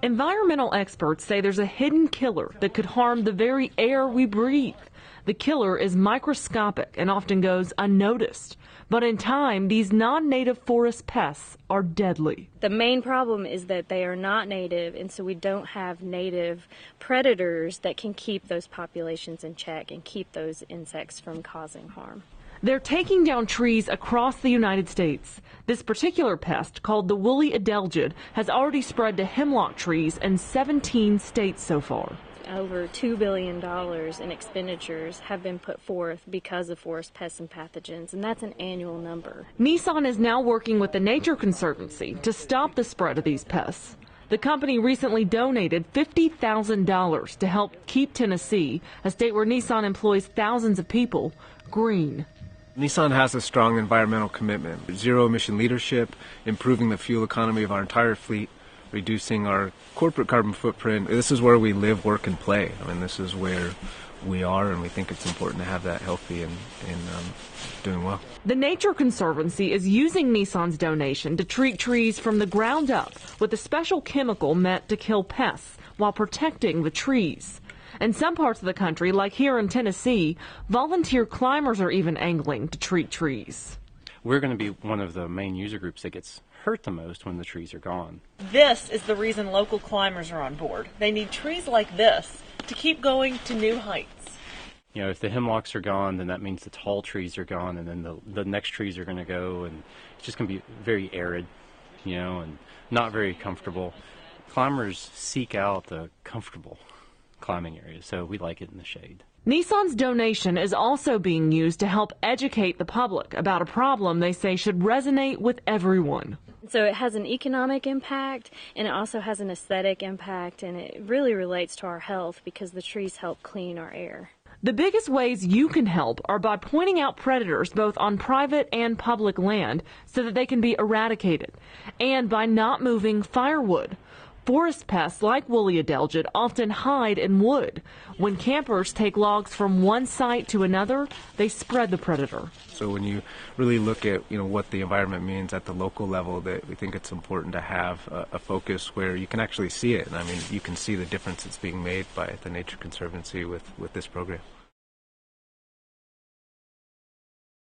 Environmental experts say there's a hidden killer that could harm the very air we breathe. The killer is microscopic and often goes unnoticed. But in time, these non-native forest pests are deadly. The main problem is that they are not native, and so we don't have native predators that can keep those populations in check and keep those insects from causing harm. They're taking down trees across the United States. This particular pest, called the woolly adelgid, has already spread to hemlock trees in 17 states so far. Over $2 billion in expenditures have been put forth because of forest pests and pathogens, and that's an annual number. Nissan is now working with the Nature Conservancy to stop the spread of these pests. The company recently donated $50,000 to help keep Tennessee, a state where Nissan employs thousands of people, green. Nissan has a strong environmental commitment. Zero-emission leadership, improving the fuel economy of our entire fleet, reducing our corporate carbon footprint. This is where we live, work, and play. I mean, this is where we are, and we think it's important to have that healthy and doing well. The Nature Conservancy is using Nissan's donation to treat trees from the ground up with a special chemical meant to kill pests while protecting the trees. In some parts of the country, like here in Tennessee, volunteer climbers are even angling to treat trees. We're going to be one of the main user groups that gets hurt the most when the trees are gone. This is the reason local climbers are on board. They need trees like this to keep going to new heights. You know, if the hemlocks are gone, then that means the tall trees are gone, and then the next trees are going to go, and it's just going to be very arid, you know, and not very comfortable. Climbers seek out the comfortable climbing areas, so we like it in the shade. Nissan's donation is also being used to help educate the public about a problem they say should resonate with everyone. So it has an economic impact, and it also has an aesthetic impact, and it really relates to our health because the trees help clean our air. The biggest ways you can help are by pointing out predators both on private and public land so that they can be eradicated, and by not moving firewood. Forest pests like woolly adelgid often hide in wood. When campers take logs from one site to another, they spread the predator. So when you really look at what the environment means at the local level, that we think it's important to have a focus where you can actually see it. And I mean, you can see the difference that's being made by the Nature Conservancy with this program.